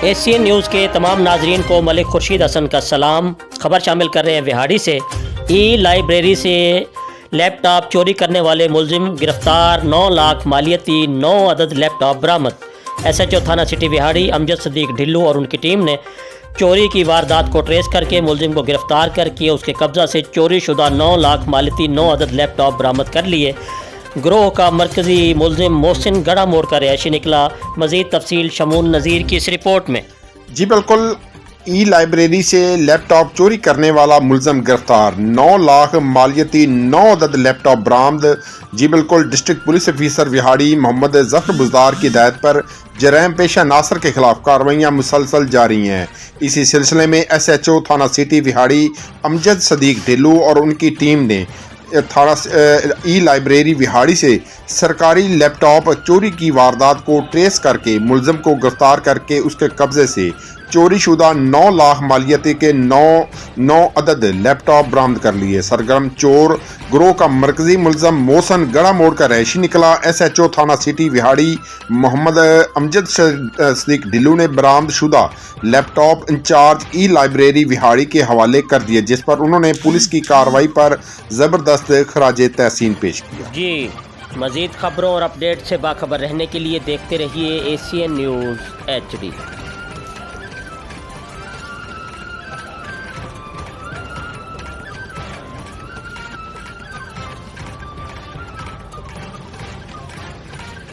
Asian news کے تمام ناظرین کو ملک خورشید حسن کا سلام۔ خبر شامل کر رہے ہیں وہاڑی سے۔ ای لائبریری سے لیپ ٹاپ چوری کرنے والے ملزم گرفتار، 9 لاکھ مالیتی 9 عدد لیپ ٹاپ برآمد۔ ایس ایچ او تھانہ سٹی وہاڑی امجد صدیق ڈھلو اور ان کی ٹیم نے چوری کی واردات کو ٹریس کر کے ملزم کو گرفتار کر کے اس کے قبضہ سے چوری شدہ 9 لاکھ مالیتی 9 عدد لیپ ٹاپ برآمد کر لیے۔ گروہ کا مرکزی ملزم محسن گڑھا موڑ کا رہائشی نکلا۔ مزید تفصیل شمون نذیر کی اس رپورٹ میں۔ جی بالکل، ای لائبریری سے لیپ ٹاپ چوری کرنے والا ملزم گرفتار، 9 لاکھ مالیتی 9 عدد لیپ ٹاپ برآمد۔ جی بالکل، ڈسٹرکٹ پولیس آفیسر وہاڑی محمد ظفر بزدار کی ہدایت پر جرائم پیشہ عناصر کے خلاف کارروائیاں مسلسل جاری ہیں۔ اسی سلسلے میں ایس ایچ او تھانہ سٹی وہاڑی امجد صدیق ڈھلو اور ان کی ٹیم نے تھانہ ای لائبریری وہاڑی سے سرکاری لیپ ٹاپ چوری کی واردات کو ٹریس کر کے ملزم کو گرفتار کر کے اس کے قبضے سے چوری شدہ 9 لاکھ مالیتی کے 9 عدد لیپ ٹاپ برآمد کر لیے۔ سرگرم چور گروہ کا مرکزی ملزم محسن گڑھا موڑ کا رہائشی نکلا۔ ایس ایچ او تھانہ سٹی وہاڑی محمد امجد صدیق ڈھلو نے برآمد شدہ لیپ ٹاپ انچارج ای لائبریری وہاڑی کے حوالے کر دیے، جس پر انہوں نے پولیس کی کارروائی پر زبردست خراج تحسین پیش کیا۔ جی مزید خبروں اور اپڈیٹ سے باخبر رہنے کے لیے دیکھتے رہیے ایشین نیوز HD۔